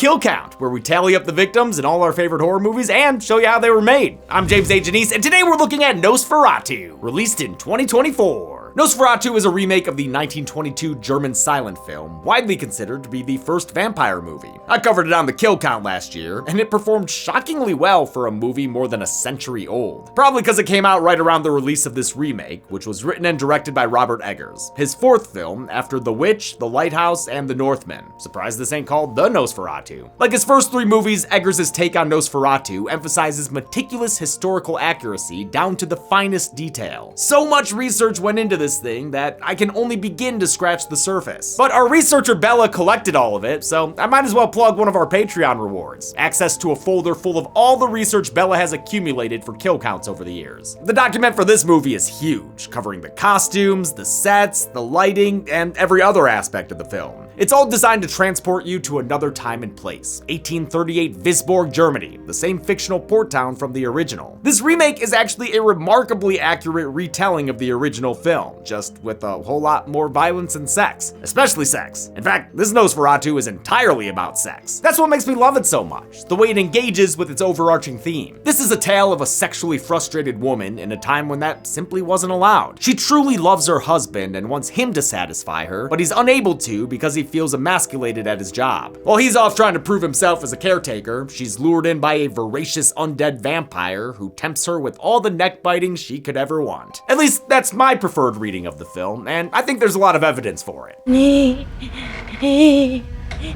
Kill Count, where we tally up the victims in all our favorite horror movies and show you how they were made. I'm James A. Janice, and today we're looking at Nosferatu, released in 2024. Nosferatu is a remake of the 1922 German silent film, widely considered to be the first vampire movie. I covered it on the Kill Count last year, and it performed shockingly well for a movie more than a century old. Probably because it came out right around the release of this remake, which was written and directed by Robert Eggers, his fourth film after The Witch, The Lighthouse, and The Northman. Surprised this ain't called The Nosferatu. Like his first three movies, Eggers' take on Nosferatu emphasizes meticulous historical accuracy down to the finest detail. So much research went into this thing that I can only begin to scratch the surface. But our researcher Bella collected all of it, so I might as well plug one of our Patreon rewards. Access to a folder full of all the research Bella has accumulated for kill counts over the years. The document for this movie is huge, covering the costumes, the sets, the lighting, and every other aspect of the film. It's all designed to transport you to another time and place, 1838 Visborg, Germany, the same fictional port town from the original. This remake is actually a remarkably accurate retelling of the original film, just with a whole lot more violence and sex, especially sex. In fact, this Nosferatu is entirely about sex. That's what makes me love it so much, the way it engages with its overarching theme. This is a tale of a sexually frustrated woman in a time when that simply wasn't allowed. She truly loves her husband and wants him to satisfy her, but he's unable to because he feels emasculated at his job. While he's off trying to prove himself as a caretaker, she's lured in by a voracious undead vampire who tempts her with all the neck biting she could ever want. At least that's my preferred reading of the film, and I think there's a lot of evidence for it.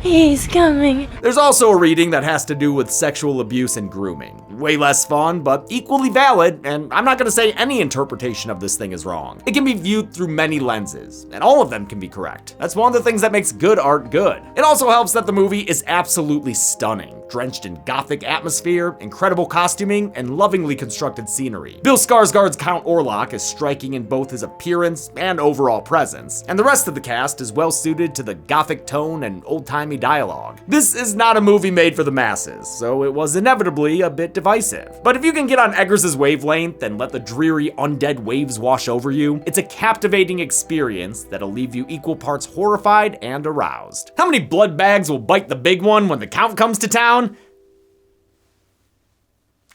He's coming. There's also a reading that has to do with sexual abuse and grooming. Way less fun, but equally valid, and I'm not gonna say any interpretation of this thing is wrong. It can be viewed through many lenses, and all of them can be correct. That's one of the things that makes good art good. It also helps that the movie is absolutely stunning, drenched in gothic atmosphere, incredible costuming, and lovingly constructed scenery. Bill Skarsgård's Count Orlock is striking in both his appearance and overall presence, and the rest of the cast is well suited to the gothic tone and old-timey dialogue. This is not a movie made for the masses, so it was inevitably a bit divisive. But if you can get on Eggers' wavelength and let the dreary undead waves wash over you, it's a captivating experience that'll leave you equal parts horrified and aroused. How many blood bags will bite the big one when the Count comes to town?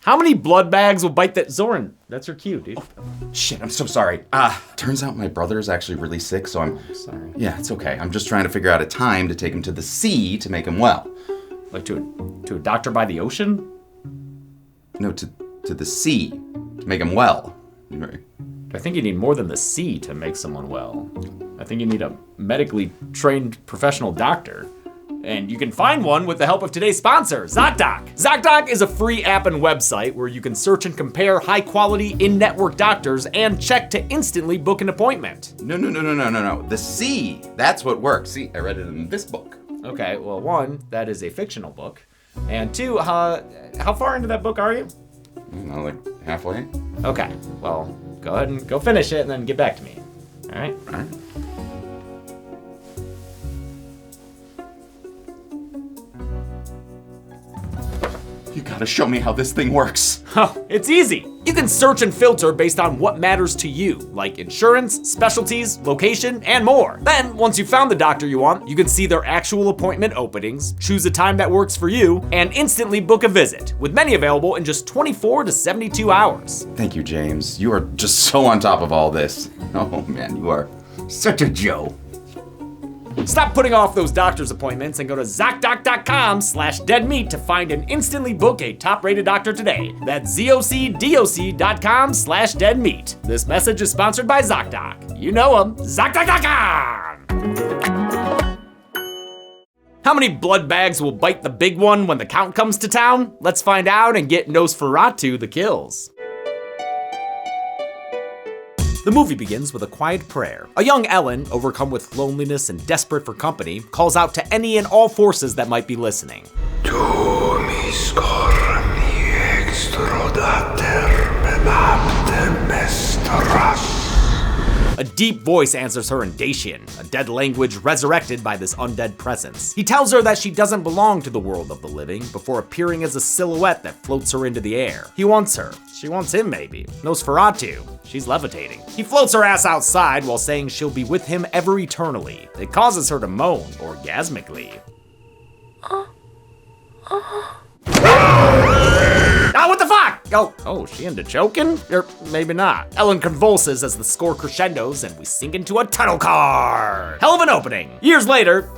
How many blood bags will bite that? Zoran, that's her cue, dude. Oh, shit, I'm so sorry. Turns out my brother is actually really sick, so I'm sorry. Yeah, it's okay. I'm just trying to figure out a time to take him to the sea to make him well. Like to a doctor by the ocean? No, to the sea to make him well. Right. I think you need more than the sea to make someone well. I think you need a medically trained professional doctor. And you can find one with the help of today's sponsor, ZocDoc. ZocDoc is a free app and website where you can search and compare high-quality in-network doctors and check to instantly book an appointment. No. The sea, that's what works. See, I read it in this book. Okay, well, one, that is a fictional book. And two, how far into that book are you? Like halfway. Okay, well, go ahead and go finish it and then get back to me. All right? All right. You gotta show me how this thing works. Oh, it's easy. You can search and filter based on what matters to you, like insurance, specialties, location, and more. Then, once you've found the doctor you want, you can see their actual appointment openings, choose a time that works for you, and instantly book a visit, with many available in just 24 to 72 hours. Thank you, James. You are just so on top of all this. Oh man, you are such a Joe. Stop putting off those doctor's appointments and go to ZocDoc.com/deadmeat to find and instantly book a top-rated doctor today. That's ZocDoc.com/deadmeat. This message is sponsored by ZocDoc. You know them, ZocDoc.com! How many blood bags will bite the big one when the Count comes to town? Let's find out and get Nosferatu the kills. The movie begins with a quiet prayer. A young Ellen, overcome with loneliness and desperate for company, calls out to any and all forces that might be listening. A deep voice answers her in Dacian, a dead language resurrected by this undead presence. He tells her that she doesn't belong to the world of the living before appearing as a silhouette that floats her into the air. He wants her. She wants him, maybe. Nosferatu. She's levitating. He floats her ass outside while saying she'll be with him ever eternally. It causes her to moan orgasmically. Ah, what the fuck? Oh, she into choking? Or maybe not. Ellen convulses as the score crescendos and we sink into a title card. Hell of an opening. Years later,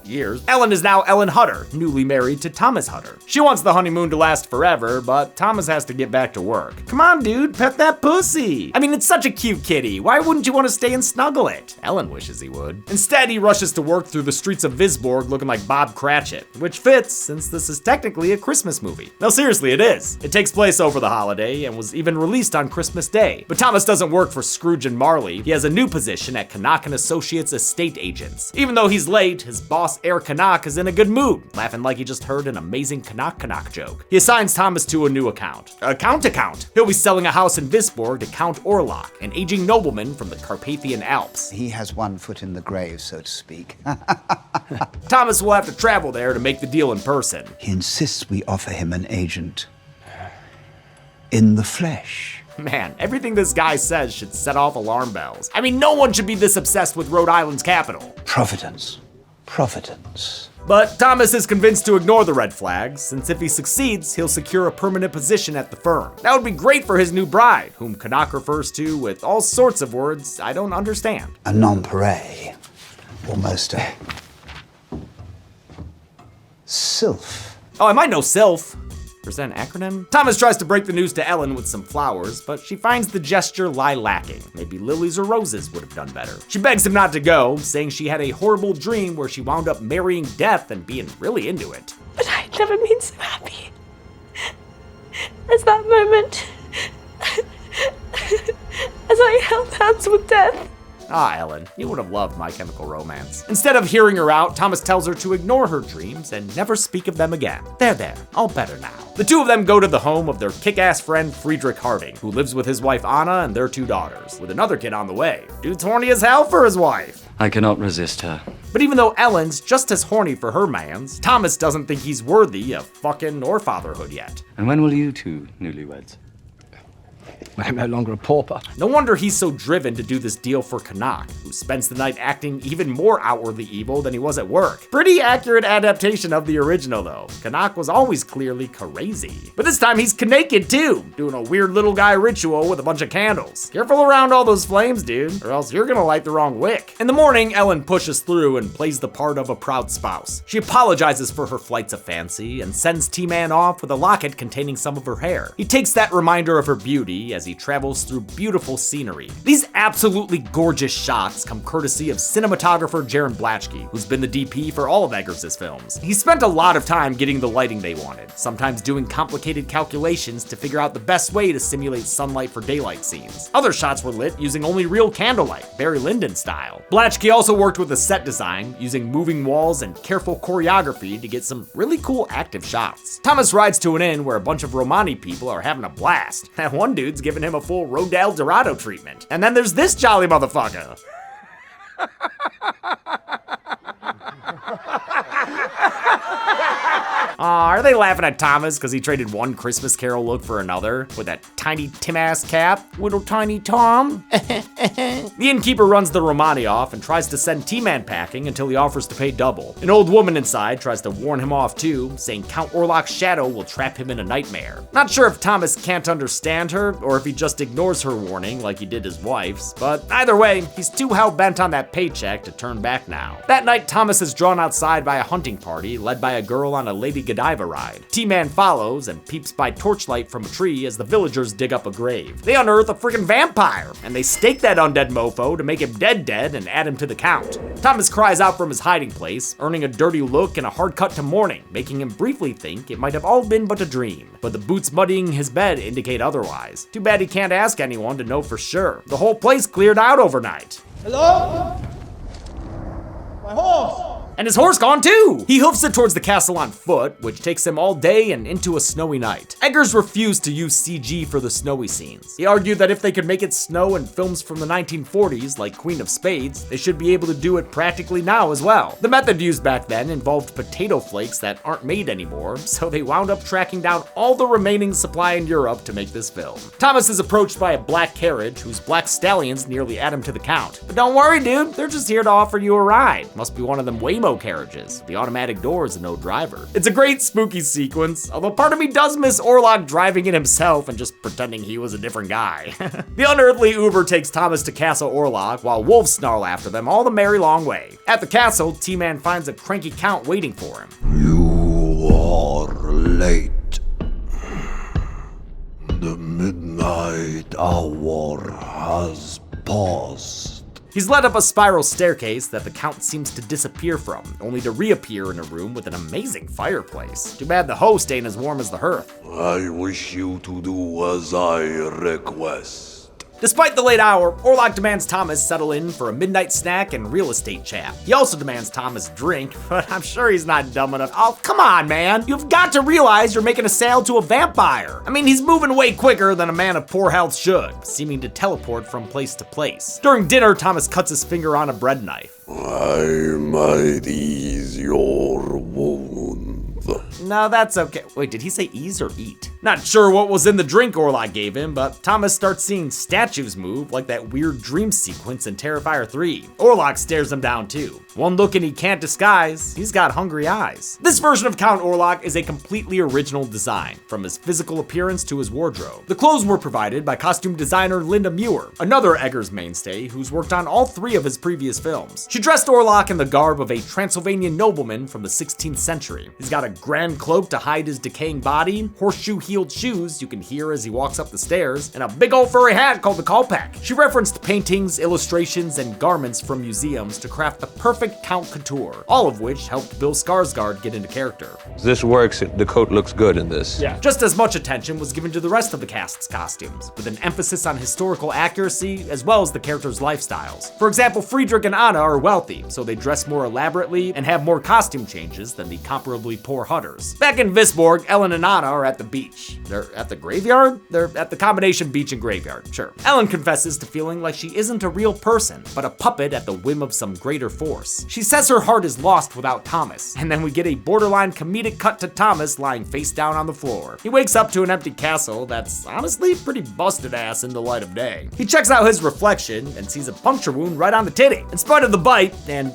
years, Ellen is now Ellen Hutter, newly married to Thomas Hutter. She wants the honeymoon to last forever, but Thomas has to get back to work. Come on, dude, pet that pussy. I mean, it's such a cute kitty. Why wouldn't you want to stay and snuggle it? Ellen wishes he would. Instead, he rushes to work through the streets of Visborg looking like Bob Cratchit, which fits since this is technically a Christmas movie. No, seriously, it is. It takes place over the holiday and was even released on Christmas Day. But Thomas doesn't work for Scrooge and Marley. He has a new position at Canuck and Associates Estate Agents. Even though he's late, his boss Eric Canuck is in a good mood, laughing like he just heard an amazing Canuck joke. He assigns Thomas to a new account. He'll be selling a house in Visborg to Count Orlock, an aging nobleman from the Carpathian Alps. He has one foot in the grave, so to speak. Thomas will have to travel there to make the deal in person. He insists we offer him an agent in the flesh. Man, everything this guy says should set off alarm bells. I mean, no one should be this obsessed with Rhode Island's capital. Providence. But Thomas is convinced to ignore the red flags, since if he succeeds, he'll secure a permanent position at the firm. That would be great for his new bride, whom Canuck refers to with all sorts of words I don't understand. A nonpareil. Almost a sylph. Oh, I might know sylph. Or is that an acronym? Thomas tries to break the news to Ellen with some flowers, but she finds the gesture lie lacking. Maybe lilies or roses would have done better. She begs him not to go, saying she had a horrible dream where she wound up marrying death and being really into it. But I'd never been so happy as that moment. As I held hands with death. Ah, Ellen, you would have loved My Chemical Romance. Instead of hearing her out, Thomas tells her to ignore her dreams and never speak of them again. There, all better now. The two of them go to the home of their kick-ass friend Friedrich Harding, who lives with his wife Anna and their 2 daughters, with another kid on the way. Dude's horny as hell for his wife. I cannot resist her. But even though Ellen's just as horny for her mans, Thomas doesn't think he's worthy of fucking or fatherhood yet. And when will you two newlyweds? I am no longer a pauper. No wonder he's so driven to do this deal for Canuck, who spends the night acting even more outwardly evil than he was at work. Pretty accurate adaptation of the original though. Canuck was always clearly crazy. But this time he's naked too, doing a weird little guy ritual with a bunch of candles. Careful around all those flames, dude, or else you're gonna light the wrong wick. In the morning, Ellen pushes through and plays the part of a proud spouse. She apologizes for her flights of fancy and sends T-Man off with a locket containing some of her hair. He takes that reminder of her beauty as he travels through beautiful scenery. These absolutely gorgeous shots come courtesy of cinematographer Jaron Blatchke, who's been the DP for all of Eggers' films. He spent a lot of time getting the lighting they wanted, sometimes doing complicated calculations to figure out the best way to simulate sunlight for daylight scenes. Other shots were lit using only real candlelight, Barry Lyndon style. Blatchke also worked with the set design, using moving walls and careful choreography to get some really cool active shots. Thomas rides to an inn where a bunch of Romani people are having a blast. That one dude's giving him a full Rodale Dorado treatment. And then there's this jolly motherfucker. Are they laughing at Thomas because he traded one Christmas Carol look for another with that tiny Tim-ass cap? Little tiny Tom? The innkeeper runs the Romani off and tries to send T-Man packing until he offers to pay double. An old woman inside tries to warn him off too, saying Count Orlock's shadow will trap him in a nightmare. Not sure if Thomas can't understand her or if he just ignores her warning like he did his wife's, but either way, he's too hell-bent on that paycheck to turn back now. That night, Thomas is drawn outside by a hunting party led by a girl on a Lady Godiva ride. T-Man follows and peeps by torchlight from a tree as the villagers dig up a grave. They unearth a freaking vampire, and they stake that undead mofo to make him dead and add him to the count. Thomas cries out from his hiding place, earning a dirty look and a hard cut to morning, making him briefly think it might have all been but a dream. But the boots muddying his bed indicate otherwise. Too bad he can't ask anyone to know for sure. The whole place cleared out overnight. Hello? My horse! And his horse gone too! He hoofs it towards the castle on foot, which takes him all day and into a snowy night. Eggers refused to use CG for the snowy scenes. He argued that if they could make it snow in films from the 1940s, like Queen of Spades, they should be able to do it practically now as well. The method used back then involved potato flakes that aren't made anymore, so they wound up tracking down all the remaining supply in Europe to make this film. Thomas is approached by a black carriage whose black stallions nearly add him to the count. But don't worry, dude, they're just here to offer you a ride. Must be one of them way limo carriages, the automatic doors and no driver. It's a great spooky sequence, although part of me does miss Orlock driving it himself and just pretending he was a different guy. The unearthly Uber takes Thomas to Castle Orlock while wolves snarl after them all the merry long way. At the castle, T-Man finds a cranky count waiting for him. You are late. The midnight hour has passed. He's led up a spiral staircase that the Count seems to disappear from, only to reappear in a room with an amazing fireplace. Too bad the host ain't as warm as the hearth. I wish you to do as I request. Despite the late hour, Orlock demands Thomas settle in for a midnight snack and real estate chat. He also demands Thomas drink, but I'm sure he's not dumb enough. Oh, come on, man. You've got to realize you're making a sale to a vampire. I mean, he's moving way quicker than a man of poor health should, seeming to teleport from place to place. During dinner, Thomas cuts his finger on a bread knife. I might ease your wound. No, that's okay. Wait, did he say ease or eat? Not sure what was in the drink Orlock gave him, but Thomas starts seeing statues move like that weird dream sequence in Terrifier 3. Orlock stares him down too. One look and he can't disguise, he's got hungry eyes. This version of Count Orlock is a completely original design, from his physical appearance to his wardrobe. The clothes were provided by costume designer Linda Muir, another Eggers mainstay who's worked on all 3 of his previous films. She dressed Orlock in the garb of a Transylvanian nobleman from the 16th century. He's got a grand cloak to hide his decaying body, horseshoe-heeled shoes you can hear as he walks up the stairs, and a big old furry hat called the Kolpak. She referenced paintings, illustrations, and garments from museums to craft the perfect Count Couture, all of which helped Bill Skarsgård get into character. This works, the coat looks good in this. Yeah. Just as much attention was given to the rest of the cast's costumes, with an emphasis on historical accuracy as well as the characters' lifestyles. For example, Friedrich and Anna are wealthy, so they dress more elaborately and have more costume changes than the comparably poor Hutters. Back in Visborg, Ellen and Anna are at the beach. They're at the graveyard? They're at the combination beach and graveyard, sure. Ellen confesses to feeling like she isn't a real person, but a puppet at the whim of some greater force. She says her heart is lost without Thomas, and then we get a borderline comedic cut to Thomas lying face down on the floor. He wakes up to an empty castle that's honestly pretty busted ass in the light of day. He checks out his reflection and sees a puncture wound right on the titty. In spite of the bite, and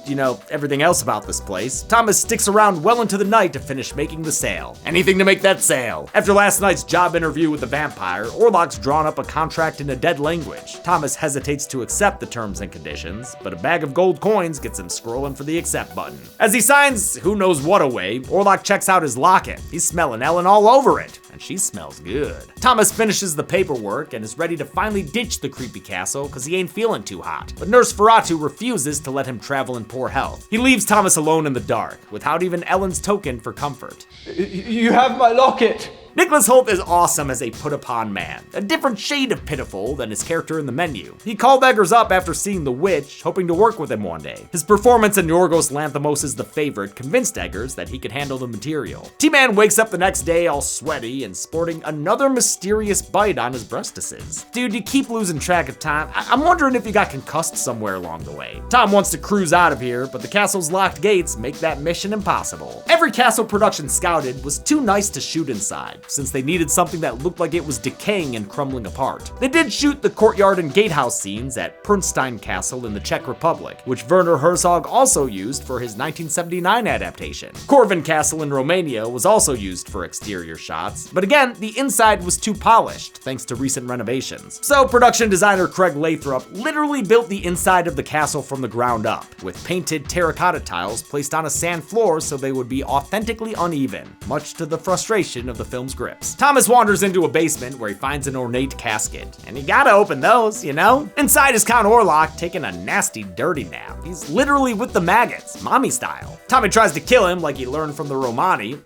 everything else about this place, Thomas sticks around well into the night to finish making the sale. Anything to make that sale. After last night's job interview with the vampire, Orlock's drawn up a contract in a dead language. Thomas hesitates to accept the terms and conditions, but a bag of gold coins gets him scrolling for the accept button. As he signs who knows what away, Orlock checks out his locket. He's smelling Ellen all over it, and she smells good. Thomas finishes the paperwork and is ready to finally ditch the creepy castle because he ain't feeling too hot. But Nosferatu refuses to let him travel in poor health. He leaves Thomas alone in the dark, without even Ellen's token for comfort. You have my locket! Nicholas Hoult is awesome as a put-upon man, a different shade of pitiful than his character in the menu. He called Eggers up after seeing The Witch, hoping to work with him one day. His performance in Yorgos Lanthimos' The Favorite convinced Eggers that he could handle the material. T-Man wakes up the next day all sweaty and sporting another mysterious bite on his breastises. Dude, you keep losing track of time. I'm wondering if you got concussed somewhere along the way. Tom wants to cruise out of here, but the castle's locked gates make that mission impossible. Every castle production scouted was too nice to shoot inside, since they needed something that looked like it was decaying and crumbling apart. They did shoot the courtyard and gatehouse scenes at Pernstein Castle in the Czech Republic, which Werner Herzog also used for his 1979 adaptation. Corvin Castle in Romania was also used for exterior shots, but again, the inside was too polished thanks to recent renovations. So production designer Craig Lathrop literally built the inside of the castle from the ground up, with painted terracotta tiles placed on a sand floor so they would be authentically uneven, much to the frustration of the film's grips. Thomas wanders into a basement where he finds an ornate casket, and you gotta open those, you know? Inside is Count Orlock taking a nasty dirty nap. He's literally with the maggots, mommy style. Tommy tries to kill him like he learned from the Romani,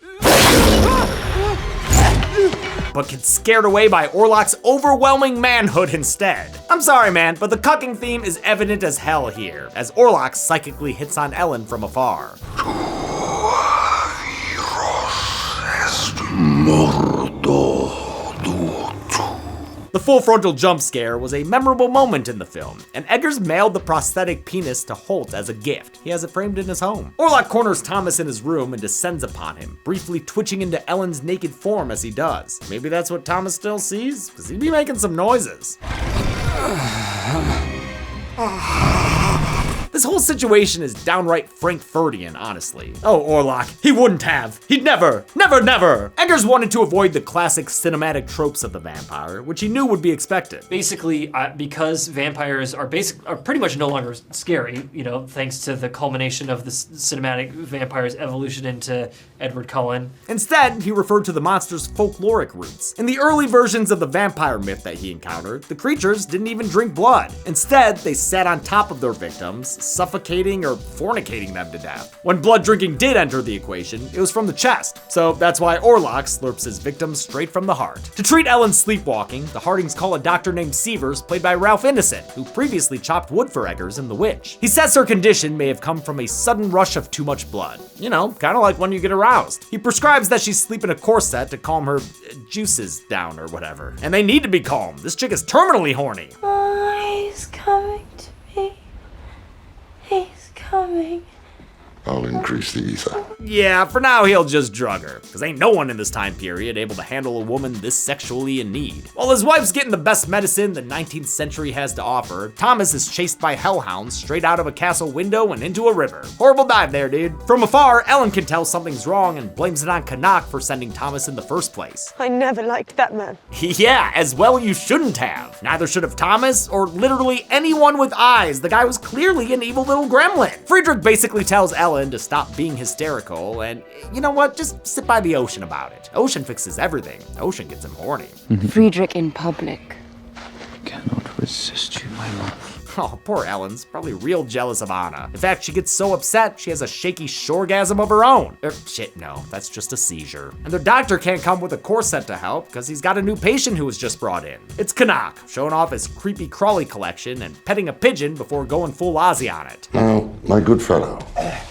but gets scared away by Orlock's overwhelming manhood instead. I'm sorry, man, but the cucking theme is evident as hell here, as Orlock psychically hits on Ellen from afar. The full frontal jump scare was a memorable moment in the film, and Eggers mailed the prosthetic penis to Holt as a gift. He has it framed in his home. Orlock corners Thomas in his room and descends upon him, briefly twitching into Ellen's naked form as he does. Maybe that's what Thomas still sees, because he'd be making some noises. This whole situation is downright Frankfurtian, honestly. Oh, Orlock, he wouldn't have. He'd never. Eggers wanted to avoid the classic cinematic tropes of the vampire, which he knew would be expected. Basically, because vampires are pretty much no longer scary, thanks to the culmination of the cinematic vampire's evolution into Edward Cullen. Instead, he referred to the monster's folkloric roots. In the early versions of the vampire myth that he encountered, the creatures didn't even drink blood. Instead, they sat on top of their victims, suffocating or fornicating them to death. When blood drinking did enter the equation, it was from the chest. So that's why Orlock slurps his victims straight from the heart. To treat Ellen's sleepwalking, the Hardings call a doctor named Severs, played by Ralph Innocent, who previously chopped wood for Eggers in The Witch. He says her condition may have come from a sudden rush of too much blood. Kind of like when you get aroused. He prescribes that she sleep in a corset to calm her juices down or whatever. And they need to be calm. This chick is terminally horny. He's coming to me. He's coming. I'll increase the ether. Yeah, for now he'll just drug her, because ain't no one in this time period able to handle a woman this sexually in need. While his wife's getting the best medicine the 19th century has to offer, Thomas is chased by hellhounds straight out of a castle window and into a river. Horrible dive there, dude. From afar, Ellen can tell something's wrong and blames it on Canuck for sending Thomas in the first place. I never liked that man. Yeah, as well you shouldn't have. Neither should have Thomas, or literally anyone with eyes. The guy was clearly an evil little gremlin. Friedrich basically tells Ellen to stop being hysterical, and you know what? Just sit by the ocean about it. Ocean fixes everything. Ocean gets him horny. Friedrich in public. Cannot resist you, my love. Oh, poor Ellen's probably real jealous of Anna. In fact, she gets so upset, she has a shaky shoregasm of her own. Shit, no, that's just a seizure. And the doctor can't come with a corset to help because he's got a new patient who was just brought in. It's Canuck, showing off his creepy crawly collection and petting a pigeon before going full Ozzy on it. Now, my good fellow,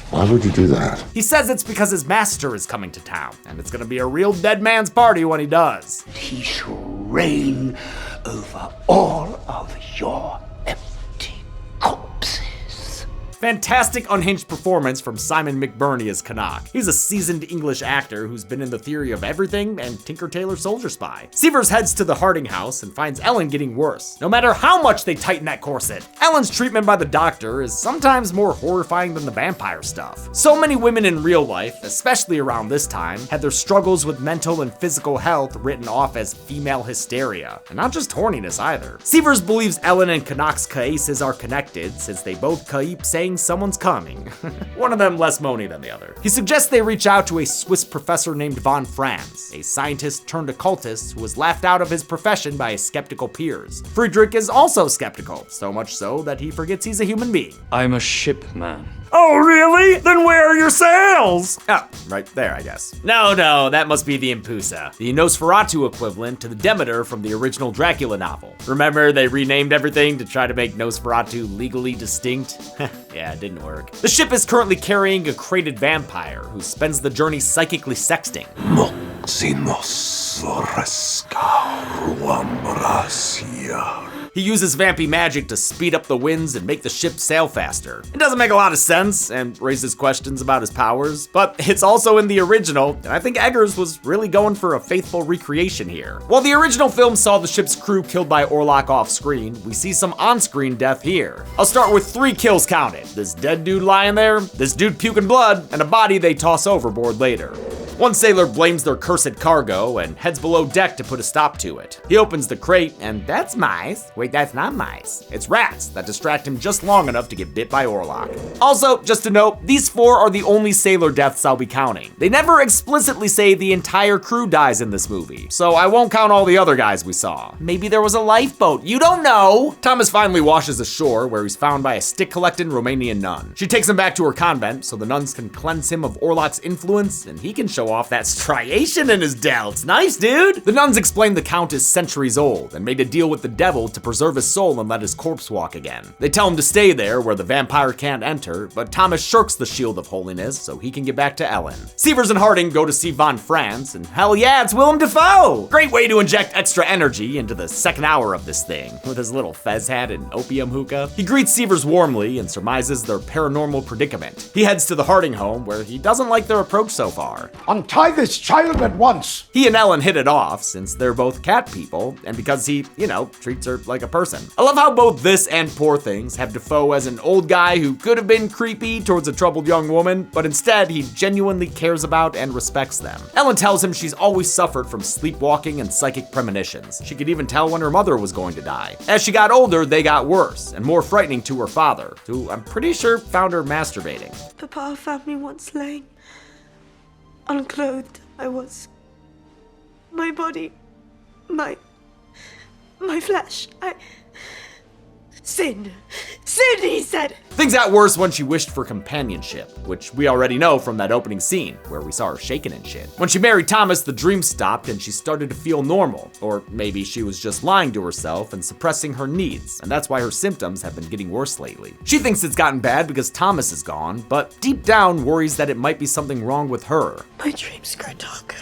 why would you do that? He says it's because his master is coming to town, and it's gonna be a real dead man's party when he does. He shall reign over all of your empty corpses. Fantastic unhinged performance from Simon McBurney as Canuck. He's a seasoned English actor who's been in The Theory of Everything and Tinker Tailor Soldier Spy. Severs heads to the Harding house and finds Ellen getting worse. No matter how much they tighten that corset, Ellen's treatment by the doctor is sometimes more horrifying than the vampire stuff. So many women in real life, especially around this time, had their struggles with mental and physical health written off as female hysteria. And not just horniness either. Severs believes Ellen and Canuck's cases are connected since they both keep saying someone's coming. One of them less moany than the other. He suggests they reach out to a Swiss professor named von Franz, a scientist turned occultist who was laughed out of his profession by his skeptical peers. Friedrich is also skeptical, so much so that he forgets he's a human being. I'm a ship man. Oh, really? Then where are your sails? Oh, right there, I guess. No, that must be the Impusa, the Nosferatu equivalent to the Demeter from the original Dracula novel. Remember, they renamed everything to try to make Nosferatu legally distinct? Yeah, it didn't work. The ship is currently carrying a crated vampire who spends the journey psychically sexting. Moximos Resca Ruambrasia. He uses vampy magic to speed up the winds and make the ship sail faster. It doesn't make a lot of sense and raises questions about his powers, but it's also in the original, and I think Eggers was really going for a faithful recreation here. While the original film saw the ship's crew killed by Orlock off screen, we see some on-screen death here. I'll start with 3 kills counted. This dead dude lying there, this dude puking blood, and a body they toss overboard later. One sailor blames their cursed cargo and heads below deck to put a stop to it. He opens the crate, and that's mice. Wait, that's not mice. It's rats that distract him just long enough to get bit by Orlock. Also, just to note, these 4 are the only sailor deaths I'll be counting. They never explicitly say the entire crew dies in this movie, so I won't count all the other guys we saw. Maybe there was a lifeboat, you don't know! Thomas finally washes ashore, where he's found by a stick-collecting Romanian nun. She takes him back to her convent so the nuns can cleanse him of Orlock's influence, and he can show off that striation in his delts. Nice, dude! The nuns explain the Count is centuries old and made a deal with the devil to preserve his soul and let his corpse walk again. They tell him to stay there where the vampire can't enter, but Thomas shirks the shield of holiness so he can get back to Ellen. Severs and Harding go to see von Franz, and hell yeah, it's Willem Dafoe! Great way to inject extra energy into the second hour of this thing, with his little fez hat and opium hookah. He greets Severs warmly and surmises their paranormal predicament. He heads to the Harding home, where he doesn't like their approach so far. On Untie this child at once! He and Ellen hit it off since they're both cat people, and because he, treats her like a person. I love how both this and Poor Things have Dafoe as an old guy who could have been creepy towards a troubled young woman, but instead he genuinely cares about and respects them. Ellen tells him she's always suffered from sleepwalking and psychic premonitions. She could even tell when her mother was going to die. As she got older, they got worse and more frightening to her father, who I'm pretty sure found her masturbating. Papa found me once laying unclothed. I was. My body. My flesh. Sin, he said. Things got worse when she wished for companionship, which we already know from that opening scene, where we saw her shaking and shit. When she married Thomas, the dream stopped and she started to feel normal. Or maybe she was just lying to herself and suppressing her needs, and that's why her symptoms have been getting worse lately. She thinks it's gotten bad because Thomas is gone, but deep down worries that it might be something wrong with her. My dreams grow darker.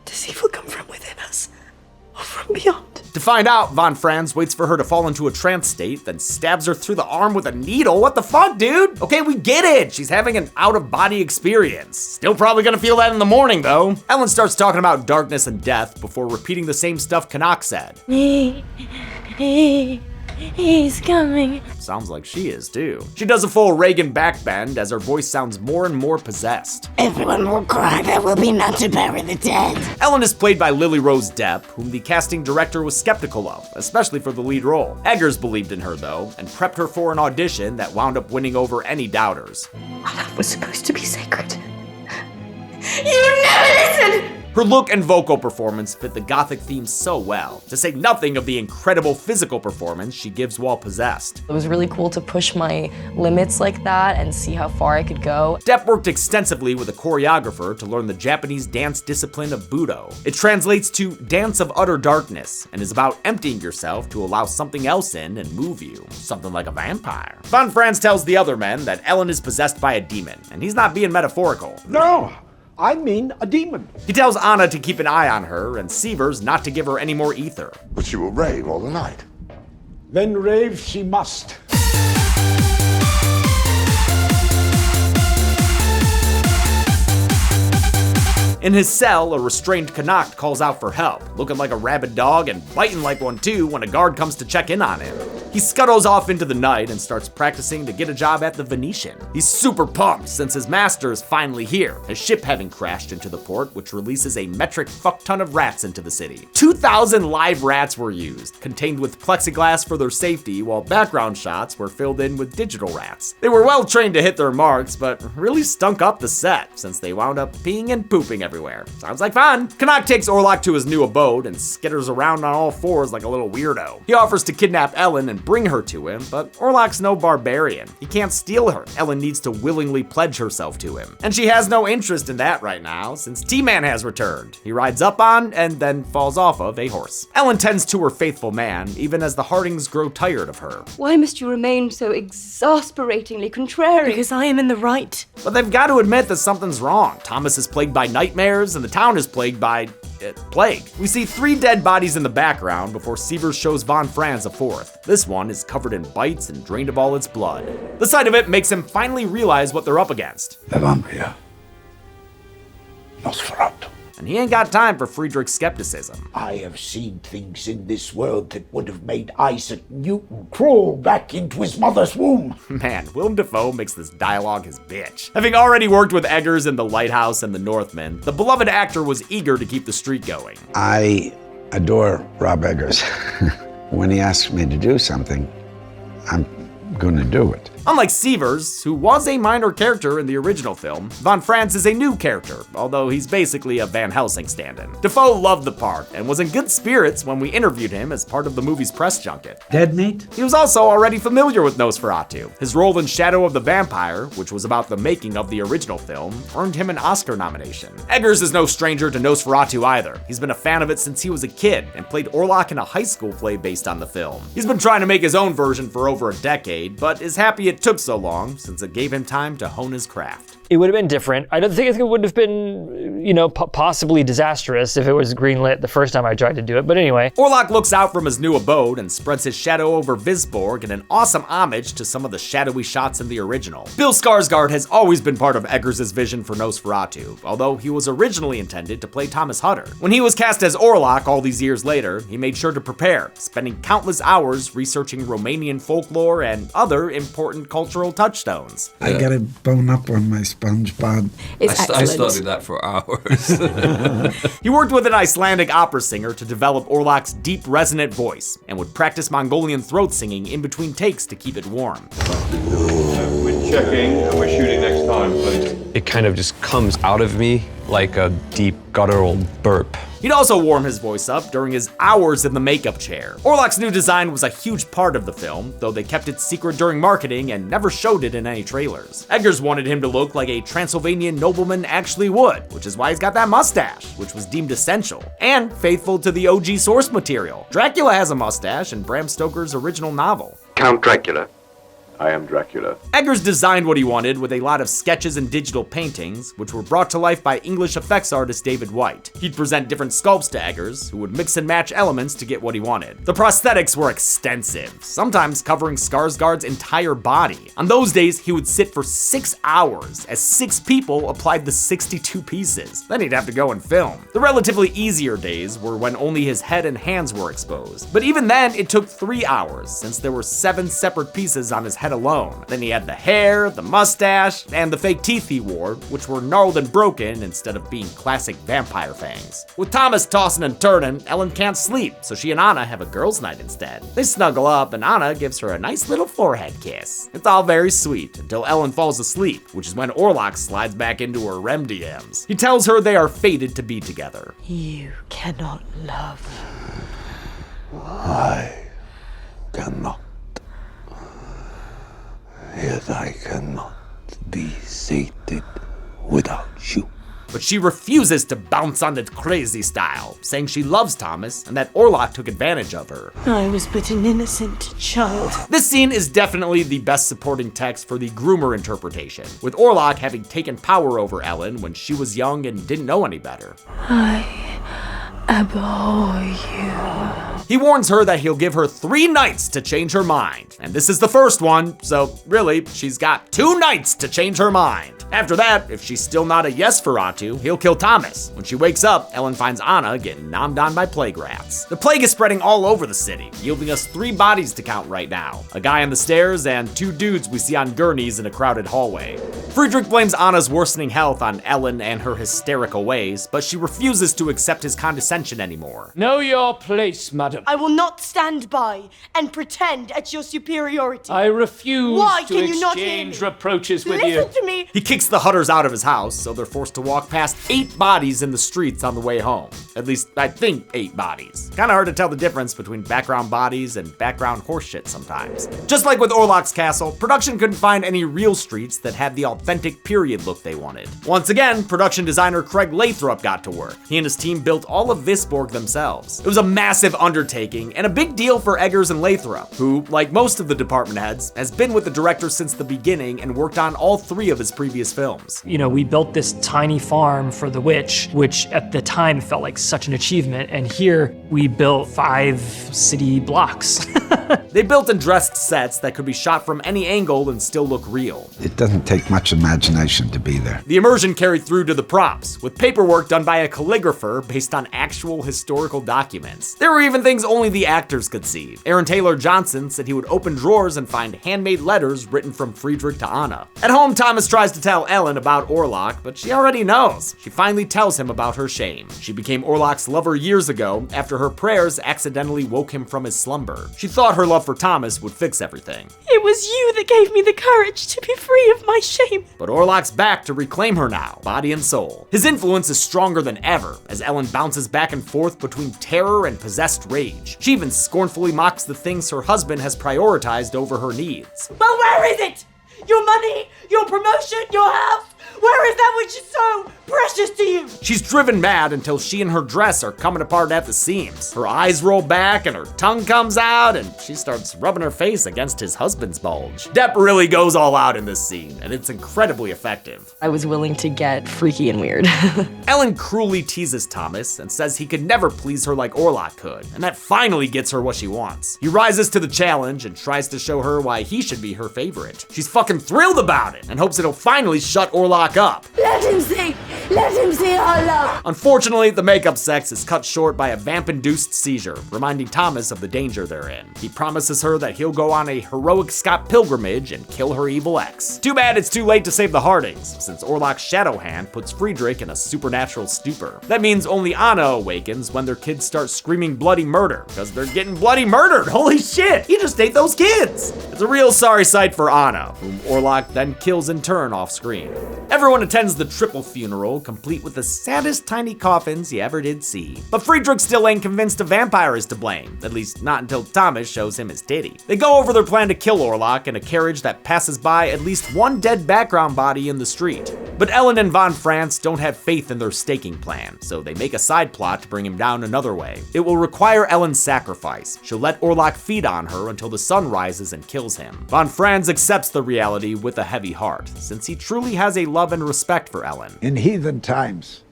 Does evil come from within us or from beyond? To find out, Von Franz waits for her to fall into a trance state, then stabs her through the arm with a needle. What the fuck, dude? Okay, we get it. She's having an out-of-body experience. Still probably gonna feel that in the morning, though. Ellen starts talking about darkness and death before repeating the same stuff Canuck said. He's coming. Sounds like she is, too. She does a full Reagan backbend as her voice sounds more and more possessed. Everyone will cry. There will be none to bury the dead. Ellen is played by Lily Rose Depp, whom the casting director was skeptical of, especially for the lead role. Eggers believed in her, though, and prepped her for an audition that wound up winning over any doubters. All that was supposed to be sacred. You never listened! Her look and vocal performance fit the gothic theme so well, to say nothing of the incredible physical performance she gives while possessed. It was really cool to push my limits like that and see how far I could go. Depp worked extensively with a choreographer to learn the Japanese dance discipline of Budo. It translates to Dance of Utter Darkness and is about emptying yourself to allow something else in and move you, something like a vampire. Von Franz tells the other men that Ellen is possessed by a demon, and he's not being metaphorical. No! I mean a demon. He tells Anna to keep an eye on her and Severs not to give her any more ether. But she will rave all the night. Then rave she must. In his cell, a restrained Connacht calls out for help, looking like a rabid dog and biting like one too when a guard comes to check in on him. He scuttles off into the night and starts practicing to get a job at the Venetian. He's super pumped since his master is finally here, his ship having crashed into the port, which releases a metric fuck-ton of rats into the city. 2,000 live rats were used, contained with plexiglass for their safety, while background shots were filled in with digital rats. They were well trained to hit their marks, but really stunk up the set, since they wound up peeing and pooping everywhere. Sounds like fun. Canuck takes Orlock to his new abode and skitters around on all fours like a little weirdo. He offers to kidnap Ellen and bring her to him, but Orlock's no barbarian. He can't steal her. Ellen needs to willingly pledge herself to him. And she has no interest in that right now, since T-Man has returned. He rides up on and then falls off of a horse. Ellen tends to her faithful man, even as the Hardings grow tired of her. Why must you remain so exasperatingly contrary? Because I am in the right. But they've got to admit that something's wrong. Thomas is plagued by nightmares, and the town is plagued by plague. We see 3 dead bodies in the background before Severs shows Von Franz a 4th. This one is covered in bites and drained of all its blood. The sight of it makes him finally realize what they're up against. Levampia. Nosferatu. And he ain't got time for Friedrich's skepticism. I have seen things in this world that would have made Isaac Newton crawl back into his mother's womb. Man, Willem Dafoe makes this dialogue his bitch. Having already worked with Eggers in The Lighthouse and The Northman, the beloved actor was eager to keep the streak going. I adore Rob Eggers. When he asks me to do something, I'm gonna do it. Unlike Severs, who was a minor character in the original film, Von Franz is a new character, although he's basically a Van Helsing stand-in. Dafoe loved the part and was in good spirits when we interviewed him as part of the movie's press junket. Dead meat? He was also already familiar with Nosferatu. His role in Shadow of the Vampire, which was about the making of the original film, earned him an Oscar nomination. Eggers is no stranger to Nosferatu either. He's been a fan of it since he was a kid and played Orlock in a high school play based on the film. He's been trying to make his own version for over a decade, but is happy it took so long, since it gave him time to hone his craft. It would have been different. I think it would have been, possibly disastrous if it was greenlit the first time I tried to do it, but anyway. Orlock looks out from his new abode and spreads his shadow over Visborg in an awesome homage to some of the shadowy shots in the original. Bill Skarsgård has always been part of Eggers' vision for Nosferatu, although he was originally intended to play Thomas Hutter. When he was cast as Orlock all these years later, he made sure to prepare, spending countless hours researching Romanian folklore and other important cultural touchstones. I gotta bone up on my SpongeBob. I studied that for hours. He worked with an Icelandic opera singer to develop Orlock's deep, resonant voice, and would practice Mongolian throat singing in between takes to keep it warm. We're checking and we're shooting next time, please. It kind of just comes out of me like a deep, guttural burp. He'd also warm his voice up during his hours in the makeup chair. Orlock's new design was a huge part of the film, though they kept it secret during marketing and never showed it in any trailers. Eggers wanted him to look like a Transylvanian nobleman actually would, which is why he's got that mustache, which was deemed essential, and faithful to the OG source material. Dracula has a mustache in Bram Stoker's original novel. Count Dracula. I am Dracula. Eggers designed what he wanted with a lot of sketches and digital paintings, which were brought to life by English effects artist David White. He'd present different sculpts to Eggers, who would mix and match elements to get what he wanted. The prosthetics were extensive, sometimes covering Skarsgård's entire body. On those days, he would sit for 6 hours, as 6 people applied the 62 pieces. Then he'd have to go and film. The relatively easier days were when only his head and hands were exposed. But even then, it took 3 hours, since there were 7 separate pieces on his head alone. Then he had the hair, the mustache, and the fake teeth he wore, which were gnarled and broken instead of being classic vampire fangs. With Thomas tossing and turning, Ellen can't sleep, so she and Anna have a girls' night instead. They snuggle up and Anna gives her a nice little forehead kiss. It's all very sweet until Ellen falls asleep, which is when Orlock slides back into her REM DMs. He tells her they are fated to be together. You cannot love. I cannot. Yet I cannot be sated without you. But she refuses to bounce on it crazy style, saying she loves Thomas and that Orlock took advantage of her. I was but an innocent child. This scene is definitely the best supporting text for the groomer interpretation, with Orlock having taken power over Ellen when she was young and didn't know any better. I abhor you. He warns her that he'll give her 3 nights to change her mind, and this is the first one, so really, she's got 2 nights to change her mind. After that, if she's still not a Nosferatu, he'll kill Thomas. When she wakes up, Ellen finds Anna getting nommed on by plague rats. The plague is spreading all over the city, yielding us 3 bodies to count right now. A guy on the stairs and 2 dudes we see on gurneys in a crowded hallway. Friedrich blames Anna's worsening health on Ellen and her hysterical ways, but she refuses to accept his condescension anymore. Know your place, madam. I will not stand by and pretend at your superiority. I refuse Why to can you not hear exchange me? reproaches with you. Listen to me. He kicks the Hutters out of his house, so they're forced to walk past 8 bodies in the streets on the way home. At least, I think 8 bodies. Kinda hard to tell the difference between background bodies and background horseshit sometimes. Just like with Orlock's castle, production couldn't find any real streets that had the authentic period look they wanted. Once again, production designer Craig Lathrop got to work. He and his team built all of Visborg themselves. It was a massive undertaking and a big deal for Eggers and Lathrop, who, like most of the department heads, has been with the director since the beginning and worked on all 3 of his previous films. We built this tiny farm for the witch, which at the time felt like such an achievement, and here we built 5 city blocks. They built and dressed sets that could be shot from any angle and still look real. It doesn't take much imagination to be there. The immersion carried through to the props, with paperwork done by a calligrapher based on actual historical documents. There were even things only the actors could see. Aaron Taylor Johnson said he would open drawers and find handmade letters written from Friedrich to Anna. At home, Thomas tries to tell Ellen about Orlock, but she already knows. She finally tells him about her shame. She became Orlock's lover years ago after her prayers accidentally woke him from his slumber. She thought her love for Thomas would fix everything. It was you that gave me the courage to be free of my shame. But Orlock's back to reclaim her now, body and soul. His influence is stronger than ever, as Ellen bounces back and forth between terror and possessed rage. She even scornfully mocks the things her husband has prioritized over her needs. Well, where is it? Your money, your promotion, your house, Where is that which is so precious to you? She's driven mad until she and her dress are coming apart at the seams. Her eyes roll back and her tongue comes out, and she starts rubbing her face against his husband's bulge. Depp really goes all out in this scene, and it's incredibly effective. I was willing to get freaky and weird. Ellen cruelly teases Thomas and says he could never please her like Orlock could, and that finally gets her what she wants. He rises to the challenge and tries to show her why he should be her favorite. She's fucking thrilled about it and hopes it'll finally shut Orlock up. Let him see our love. Unfortunately, the makeup sex is cut short by a vamp-induced seizure, reminding Thomas of the danger they're in. He promises her that he'll go on a heroic Scott pilgrimage and kill her evil ex. Too bad it's too late to save the Hardings, since Orlock's shadow hand puts Friedrich in a supernatural stupor. That means only Anna awakens when their kids start screaming bloody murder, because they're getting bloody murdered. Holy shit, he just ate those kids. It's a real sorry sight for Anna, whom Orlock then kills in turn off screen. Everyone attends the triple funeral, complete with the saddest tiny coffins you ever did see. But Friedrich still ain't convinced a vampire is to blame, at least not until Thomas shows him his titty. They go over their plan to kill Orlock in a carriage that passes by at least one dead background body in the street. But Ellen and von Franz don't have faith in their staking plan, so they make a side plot to bring him down another way. It will require Ellen's sacrifice. She'll let Orlock feed on her until the sun rises and kills him. Von Franz accepts the reality with a heavy heart, since he truly has a love and respect for Ellen. In heathen times,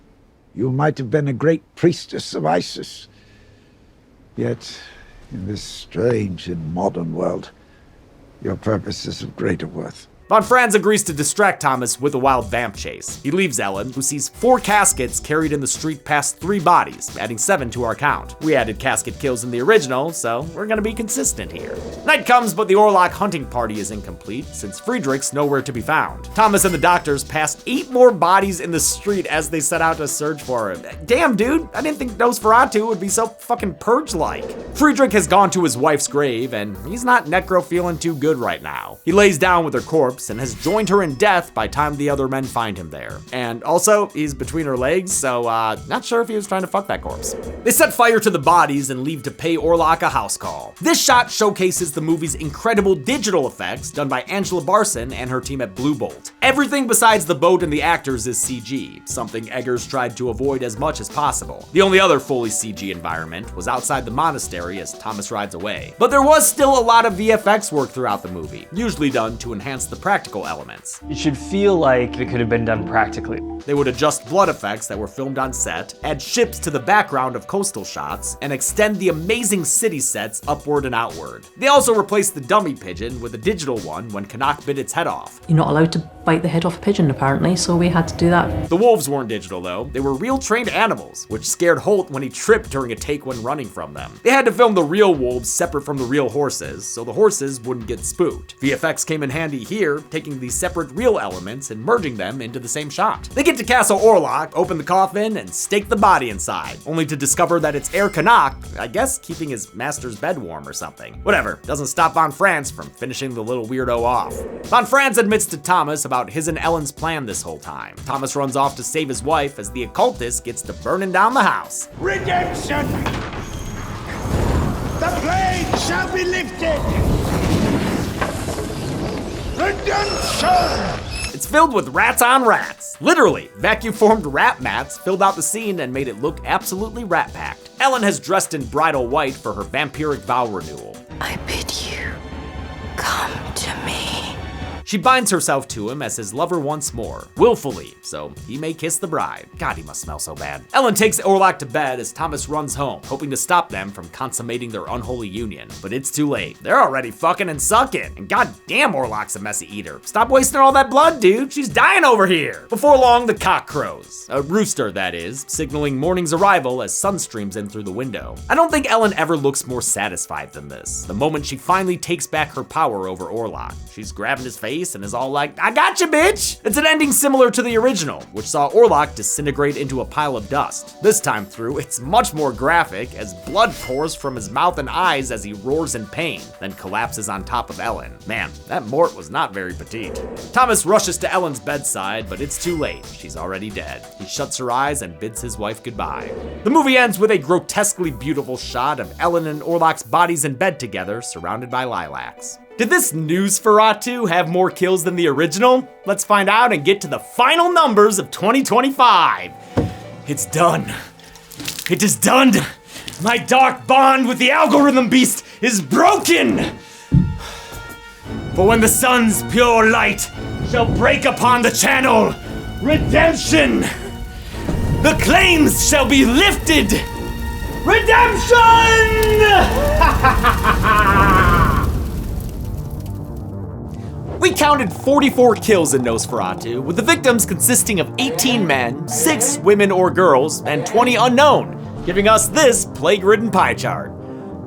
you might have been a great priestess of Isis. Yet, in this strange and modern world, your purpose is of greater worth. Von Franz agrees to distract Thomas with a wild vamp chase. He leaves Ellen, who sees 4 caskets carried in the street past 3 bodies, adding 7 to our count. We added casket kills in the original, so we're gonna be consistent here. Night comes, but the Orlock hunting party is incomplete, since Friedrich's nowhere to be found. Thomas and the doctors passed 8 more bodies in the street as they set out to search for him. Damn, dude, I didn't think Nosferatu would be so fucking purge-like. Friedrich has gone to his wife's grave, and he's not necro-feeling too good right now. He lays down with her corpse and has joined her in death by time the other men find him there. And also, he's between her legs, so not sure if he was trying to fuck that corpse. They set fire to the bodies and leave to pay Orlock a house call. This shot showcases the movie's incredible digital effects done by Angela Barson and her team at Blue Bolt. Everything besides the boat and the actors is CG, something Eggers tried to avoid as much as possible. The only other fully CG environment was outside the monastery as Thomas rides away. But there was still a lot of VFX work throughout the movie, usually done to enhance the practical elements. It should feel like it could have been done practically. They would adjust blood effects that were filmed on set, add ships to the background of coastal shots, and extend the amazing city sets upward and outward. They also replaced the dummy pigeon with a digital one when Canuck bit its head off. You're not allowed to bite the head off a pigeon apparently, so we had to do that. The wolves weren't digital though, they were real trained animals, which scared Holt when he tripped during a take when running from them. They had to film the real wolves separate from the real horses, so the horses wouldn't get spooked. VFX came in handy here, taking these separate real elements and merging them into the same shot. They get to Castle Orlock, open the coffin, and stake the body inside, only to discover that it's Herr Canuck, I guess keeping his master's bed warm or something. Whatever, doesn't stop Von Franz from finishing the little weirdo off. Von Franz admits to Thomas about his and Ellen's plan this whole time. Thomas runs off to save his wife as the occultist gets to burning down the house. Redemption! The plague shall be lifted! Redemption! It's filled with rats on rats. Literally, vacuum-formed rat mats filled out the scene and made it look absolutely rat-packed. Ellen has dressed in bridal white for her vampiric vow renewal. I bid you, come to me. She binds herself to him as his lover once more, willfully, so he may kiss the bride. God, he must smell so bad. Ellen takes Orlock to bed as Thomas runs home, hoping to stop them from consummating their unholy union. But it's too late. They're already fucking and sucking. And goddamn, Orlock's a messy eater. Stop wasting all that blood, dude. She's dying over here. Before long, the cock crows. A rooster, that is, signaling morning's arrival as sun streams in through the window. I don't think Ellen ever looks more satisfied than this. The moment she finally takes back her power over Orlock. She's grabbing his face and is all like, I gotcha, bitch! It's an ending similar to the original, which saw Orlock disintegrate into a pile of dust. This time through, it's much more graphic as blood pours from his mouth and eyes as he roars in pain, then collapses on top of Ellen. Man, that Mort was not very petite. Thomas rushes to Ellen's bedside, but it's too late. She's already dead. He shuts her eyes and bids his wife goodbye. The movie ends with a grotesquely beautiful shot of Ellen and Orlock's bodies in bed together, surrounded by lilacs. Did this Nosferatu have more kills than the original? Let's find out and get to the final numbers of 2025. It's done. It is done. My dark bond with the algorithm beast is broken. For when the sun's pure light shall break upon the channel, redemption! The claims shall be lifted! Redemption! We counted 44 kills in Nosferatu, with the victims consisting of 18 men, 6 women or girls, and 20 unknown, giving us this plague-ridden pie chart.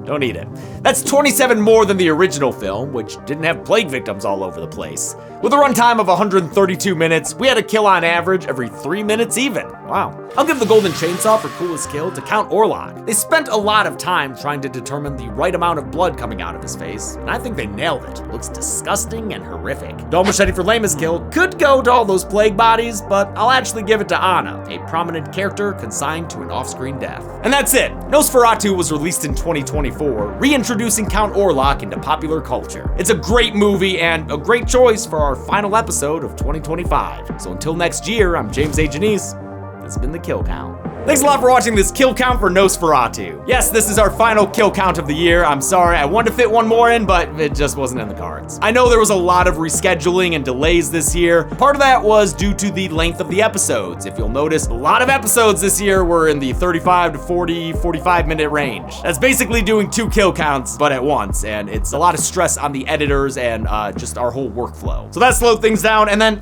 Don't eat it. That's 27 more than the original film, which didn't have plague victims all over the place. With a runtime of 132 minutes, we had a kill on average every 3 minutes even. Wow. I'll give the golden chainsaw for coolest kill to Count Orlock. They spent a lot of time trying to determine the right amount of blood coming out of his face, and I think they nailed it. It looks disgusting and horrific. Dull Machete for lamest kill could go to all those plague bodies, but I'll actually give it to Anna, a prominent character consigned to an off-screen death. And that's it. Nosferatu was released in 2024, reintroducing Count Orlock into popular culture. It's a great movie and a great choice for our final episode of 2025. So until next year, I'm James A. Janice. This has been the Kill Count. Thanks a lot for watching this kill count for Nosferatu. Yes, this is our final kill count of the year. I'm sorry, I wanted to fit one more in, but it just wasn't in the cards. I know there was a lot of rescheduling and delays this year. Part of that was due to the length of the episodes. If you'll notice, a lot of episodes this year were in the 35 to 40, 45 minute range. That's basically doing 2 kill counts, but at once, and it's a lot of stress on the editors and just our whole workflow. So that slowed things down, and then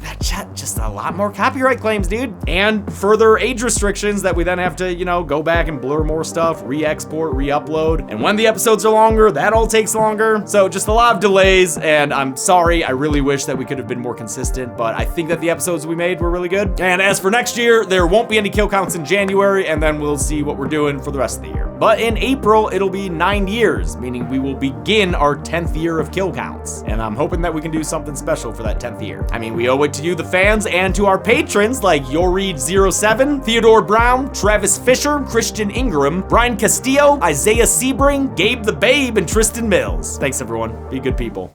just a lot more copyright claims, dude. And further age restrictions that we then have to, go back and blur more stuff, re-export, re-upload. And when the episodes are longer, that all takes longer. So just a lot of delays, and I'm sorry, I really wish that we could have been more consistent, but I think that the episodes we made were really good. And as for next year, there won't be any kill counts in January, and then we'll see what we're doing for the rest of the year. But in April, it'll be 9 years, meaning we will begin our 10th year of kill counts. And I'm hoping that we can do something special for that 10th year. I mean, we owe it to you, the fans, and to our patrons like Yoreed07, Theodore Brown, Travis Fisher, Christian Ingram, Brian Castillo, Isaiah Sebring, Gabe the Babe, and Tristan Mills. Thanks, everyone. Be good people.